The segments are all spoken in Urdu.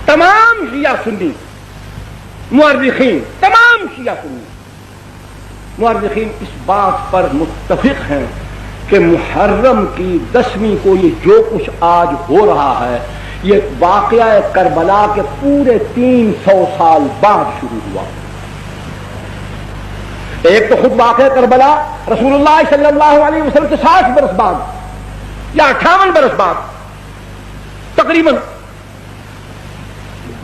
تمام شیعہ سنی مورخین، تمام شیعہ سنی مورخین اس بات پر متفق ہیں کہ محرم کی 10ویں کو یہ جو کچھ آج ہو رہا ہے یہ واقعہ کربلا کے پورے 300 سال بعد شروع ہوا۔ ایک تو خود واقعہ کربلا رسول اللہ صلی اللہ علیہ وسلم سے 60 برس بعد یا 58 برس بعد تقریباً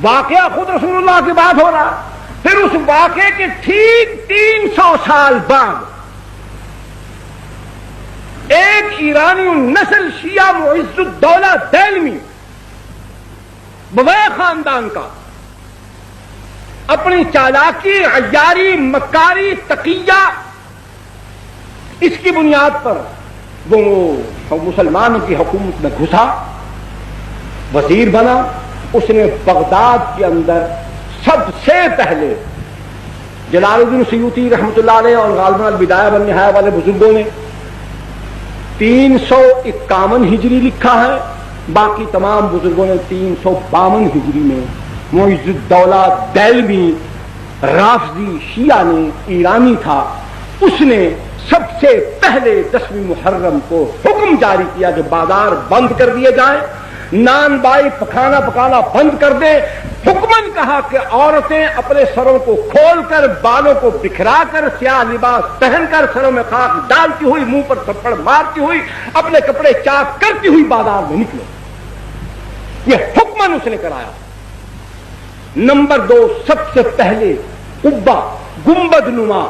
واقعہ خود رسول اللہ کے بعد ہو رہا، پھر اس واقعے کے ٹھیک 300 سال بعد ایک ایرانی نسل شیعہ معز الدولہ دہلوی بویح خاندان کا اپنی چالاکی، عیاری، مکاری، تقیہ اس کی بنیاد پر وہ مسلمانوں کی حکومت میں گھسا، وزیر بنا۔ اس نے بغداد کے اندر سب سے پہلے جلال الدین سیوطی رحمۃ اللہ علیہ اور غالباً البدایہ والنہایہ والے بزرگوں نے 351 ہجری لکھا ہے، باقی تمام بزرگوں نے 352 ہجری میں معز الدولہ دہلوی رافضی شیعہ نے، ایرانی تھا، اس نے سب سے پہلے 10ویں محرم کو حکم جاری کیا کہ بازار بند کر دیے جائیں، نان بائی پکانا بند کر دیں۔ حکمن کہا کہ عورتیں اپنے سروں کو کھول کر، بالوں کو بکھرا کر، سیاہ لباس پہن کر، سروں میں خاک ڈالتی ہوئی، منہ پر تھپڑ مارتی ہوئی، اپنے کپڑے چاک کرتی ہوئی بازار میں نکلو۔ یہ حکمن اس نے کرایا۔ نمبر 2، سب سے پہلے قبہ گنبد نما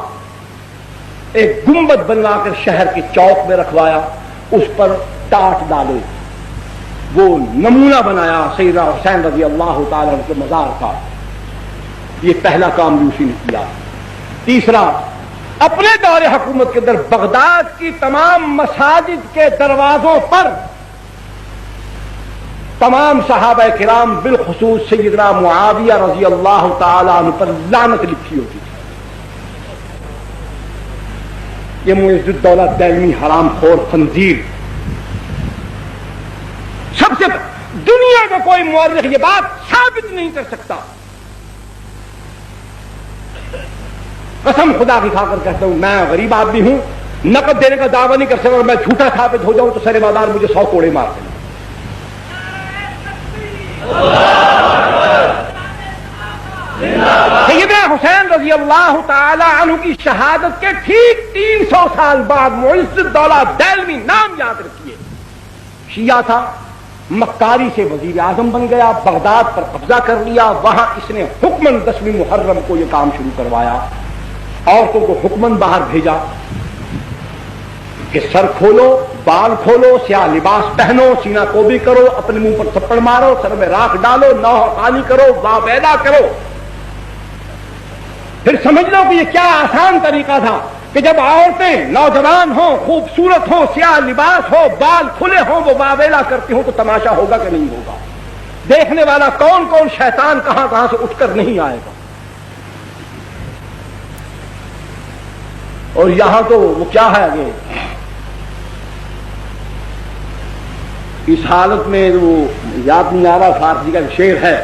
ایک گنبد بنوا کر شہر کے چوک میں رکھوایا، اس پر ٹاٹ ڈالے، وہ نمونہ بنایا سیدنا حسین رضی اللہ تعالی عنہ کے مزار کا۔ یہ پہلا کام بھی اسی نے کیا۔ تیسرا، اپنے دور حکومت کے اندر بغداد کی تمام مساجد کے دروازوں پر تمام صحابہ کرام بالخصوص سیدنا معاویہ رضی اللہ تعالی عنہ پر لعنت لکھی ہوتی تھی۔ یہ معز الدولہ دہلوی حرام خور خنزیر، سب سے دنیا کا کوئی مورخ یہ بات ثابت نہیں کر سکتا۔ قسم خدا کی کھا کر کہتا ہوں، میں غریب آدمی ہوں، نقد دینے کا دعویٰ نہیں کر سکتا، میں جھوٹا ثابت ہو جاؤں تو سر بازار مجھے 100 کوڑے مار دیں۔ سیدنا حسین رضی اللہ تعالی عنہ کی شہادت کے ٹھیک 300 سال بعد معز الدولہ دہلوی، نام یاد رکھیے، شیعہ تھا، مکاری سے وزیر اعظم بن گیا، بغداد پر قبضہ کر لیا، وہاں اس نے حکمن 10ویں محرم کو یہ کام شروع کروایا۔ عورتوں کو حکمن باہر بھیجا کہ سر کھولو، بال کھولو، سیاہ لباس پہنو، سینہ کوبی کرو، اپنے منہ پر تھپڑ مارو، سر میں راکھ ڈالو، نوح پانی کرو، واہ پیدا کرو۔ پھر سمجھ لو کہ یہ کیا آسان طریقہ تھا کہ جب عورتیں نوجوان ہوں، خوبصورت ہوں، سیاہ لباس ہو، بال کھلے ہوں، وہ واویلا کرتی ہوں تو تماشا ہوگا کہ نہیں ہوگا؟ دیکھنے والا کون کون شیطان کہاں کہاں سے اٹھ کر نہیں آئے گا؟ اور یہاں تو وہ کیا ہے آگے اس حالت میں، وہ یاد نہیں آ رہا، فارسی کا شعر ہے،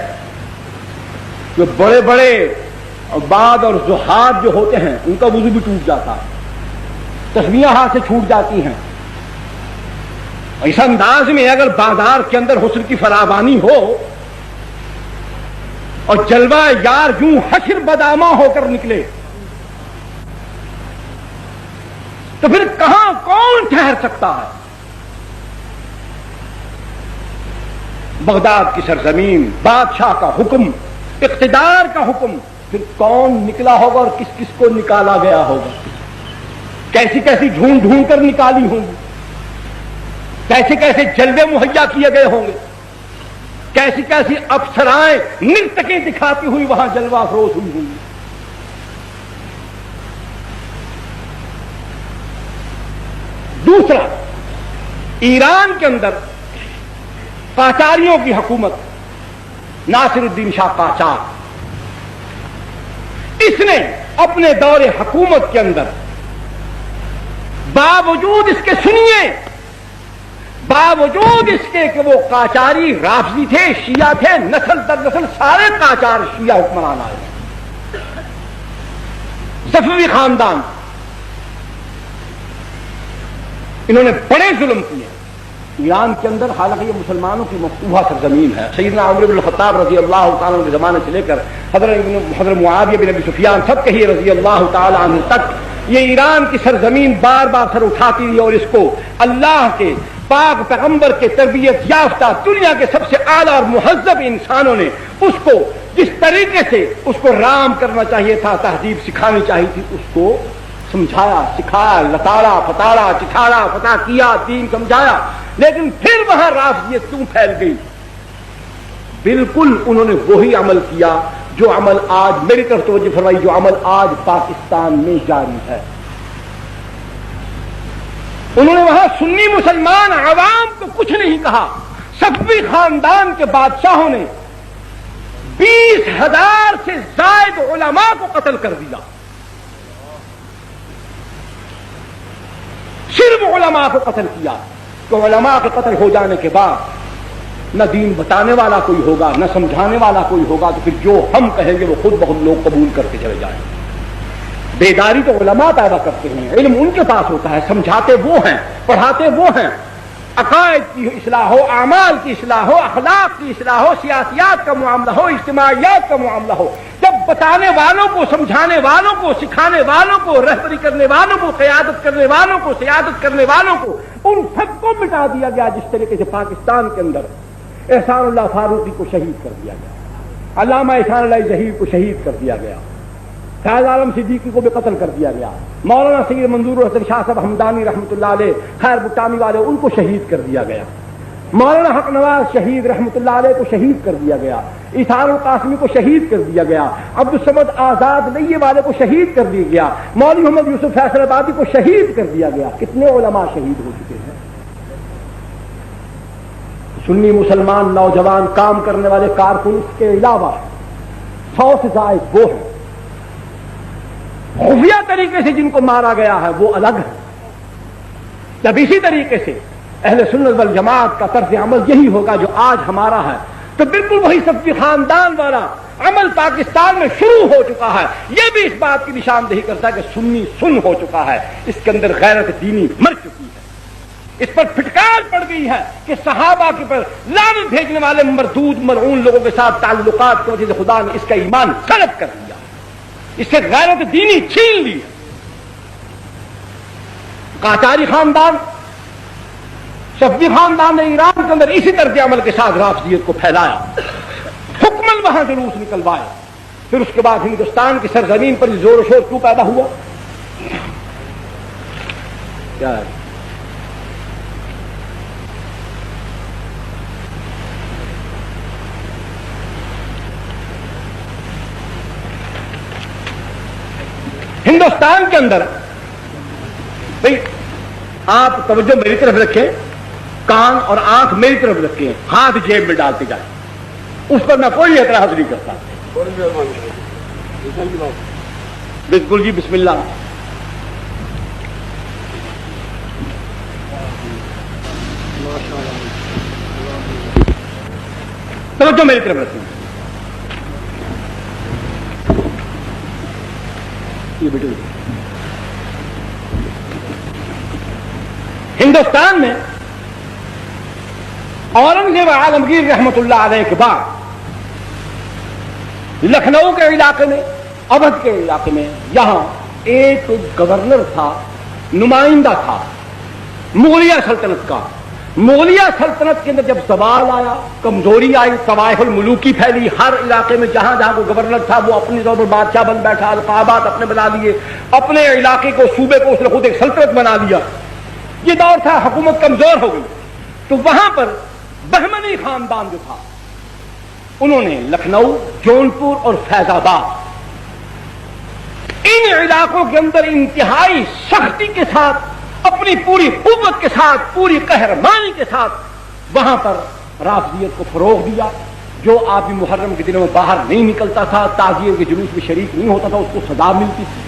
جو بڑے بڑے عباد اور زہاد جو ہوتے ہیں ان کا وضو بھی ٹوٹ جاتا ہے، تسبیحیں ہاتھ سے چھوٹ جاتی ہیں۔ اس انداز میں اگر بازار کے اندر حسن کی فراوانی ہو اور جلوہ یار یوں حشر بدامہ ہو کر نکلے تو پھر کہاں کون ٹھہر سکتا ہے؟ بغداد کی سرزمین، بادشاہ کا حکم، اقتدار کا حکم، پھر کون نکلا ہوگا اور کس کس کو نکالا گیا ہوگا؟ کیسی کیسی ڈھونڈ ڈھونڈ کر نکالی ہوں گی، کیسے کیسے جلوے مہیا کیے گئے ہوں گے، کیسی کیسی افسرائیں نرتقیں دکھاتی ہوئی وہاں جلوہ افروز ہوئی ہوں گی۔ دوسرا، ایران کے اندر قاجاریوں کی حکومت، ناصر الدین شاہ قاجار، اس نے اپنے دور حکومت کے اندر باوجود اس کے، سنیے، باوجود اس کے کہ وہ قاجاری رافضی تھے، شیعہ تھے، نسل در نسل سارے قاجار شیعہ حکمران آئے، صفوی خاندان، انہوں نے بڑے ظلم کیے ایران کے اندر، حالانکہ یہ مسلمانوں کی مفتوحہ سرزمین ہے۔ سیدنا عمر بن الخطاب رضی اللہ تعالیٰ عنہ کے زمانے سے لے کر حضرت معاویہ بن ابی سفیان سب کہیے رضی اللہ تعالیٰ عنہ تک یہ ایران کی سرزمین بار بار سر اٹھاتی رہی، اور اس کو اللہ کے پاک پیغمبر کے تربیت یافتہ دنیا کے سب سے اعلیٰ اور مہذب انسانوں نے اس کو جس طریقے سے اس کو رام کرنا چاہیے تھا، تہذیب سکھانی چاہیے تھی، اس کو سمجھایا، سکھایا، لتاڑا پتاڑا چکھاڑا پتا کیا، دین سمجھایا، لیکن پھر وہاں رافضیت کیوں پھیل گئی؟ بالکل انہوں نے وہی عمل کیا جو عمل آج، میری طرف توجہ فرمائی، جو عمل آج پاکستان میں جاری ہے۔ انہوں نے وہاں سنی مسلمان عوام کو کچھ نہیں کہا، صفوی خاندان کے بادشاہوں نے 20,000 سے زائد علماء کو قتل کر دیا، صرف علماء کو قتل کیا۔ تو علماء کے قتل ہو جانے کے بعد نہ دین بتانے والا کوئی ہوگا، نہ سمجھانے والا کوئی ہوگا، تو پھر جو ہم کہیں گے وہ خود بخود لوگ قبول کرتے چلے جائیں۔ بیداری تو علماء پیدا کرتے ہیں، علم ان کے پاس ہوتا ہے، سمجھاتے وہ ہیں، پڑھاتے وہ ہیں، عقائد کی اصلاح ہو، اعمال کی اصلاح ہو، اخلاق کی اصلاح ہو، سیاسیات کا معاملہ ہو، اجتماعیات کا معاملہ ہو، جب بتانے والوں کو، سمجھانے والوں کو، سکھانے والوں کو، رہبری کرنے والوں کو، قیادت کرنے والوں کو، سیادت کرنے والوں کو، ان سب کو مٹا دیا گیا، جس طریقے سے پاکستان کے اندر احسان اللہ فاروقی کو شہید کر دیا گیا، علامہ احسان اللہ ظہیر کو شہید کر دیا گیا، فیض عالم صدیقی کو بھی قتل کر دیا گیا، مولانا سید منظور حسن شاہ صاحب ہمدانی رحمۃ اللہ علیہ، خیر بٹانی والے، ان کو شہید کر دیا گیا، مولانا حق نواز شہید رحمۃ اللہ علیہ کو شہید کر دیا گیا، اظہار القاسمی کو شہید کر دیا گیا، عبدالصمد آزاد نئیے والے کو شہید کر دیا گیا، مولوی محمد یوسف فیصل آبادی کو شہید کر دیا گیا۔ کتنے علماء شہید ہو چکے ہیں؟ سنی مسلمان نوجوان کام کرنے والے کارکن اس کے علاوہ 100 سے زائد وہ ہیں، خفیہ طریقے سے جن کو مارا گیا ہے وہ الگ ہے۔ جب اسی طریقے سے اہل سنت والجماعت کا طرز عمل یہی ہوگا جو آج ہمارا ہے، تو بالکل وہی صفوی خاندان والا عمل پاکستان میں شروع ہو چکا ہے۔ یہ بھی اس بات کی نشاندہی کرتا ہے کہ سنی سن ہو چکا ہے، اس کے اندر غیرت دینی مر چکی ہے، اس پر پھٹکار پڑ گئی ہے کہ صحابہ کے پر لعنت بھیجنے والے مردود ملعون لوگوں کے ساتھ تعلقات کی وجہ سے خدا نے اس کا ایمان سلب کر دیا، اس سے غیرت دینی چھین لی۔ قاجاری خاندان، صفوی خاندان نے ایران کے اندر اسی طرز عمل کے ساتھ رافضیت کو پھیلایا، حکمن وہاں جلوس نکلوائے، پھر اس کے بعد ہندوستان کی سرزمین پر زور و شور کیوں پیدا ہوا؟ کیا ہے؟ ہندوستان کے اندر بھئی آپ توجہ میری طرف رکھیں، کان اور آنکھ میری طرف رکھیں، ہاتھ جیب میں ڈالتے جائیں، اس پر میں کوئی اعتراض نہیں کرتا۔ بالکل جی، بسم اللہ۔ توجہ میری طرف رکھیں، ہندوستان میں اورنگزیب عالمگیر رحمت اللہ علیہ کے بعد لکھنؤ کے علاقے میں، اودھ کے علاقے میں، یہاں ایک گورنر تھا، نمائندہ تھا مغلیہ سلطنت کا۔ مغلیہ سلطنت کے اندر جب زوال آیا، کمزوری آئی، طوائف الملوکی پھیلی، ہر علاقے میں جہاں جہاں کو گورنر تھا وہ اپنے طور پر بادشاہ بن بیٹھا، القابات اپنے بنا لیے، اپنے علاقے کو، صوبے کو اس نے خود ایک سلطنت بنا لیا۔ یہ دور تھا، حکومت کمزور ہو گئی، تو وہاں پر بہمنی خاندان جو تھا انہوں نے لکھنؤ، جونپور اور فیض آباد، ان علاقوں کے اندر انتہائی سختی کے ساتھ، اپنی پوری قوت کے ساتھ، پوری قہرمانی کے ساتھ وہاں پر رافضیت کو فروغ دیا۔ جو آدمی محرم کے دنوں میں باہر نہیں نکلتا تھا، تعزیے کے جلوس میں شریک نہیں ہوتا تھا، اس کو سزا ملتی تھی۔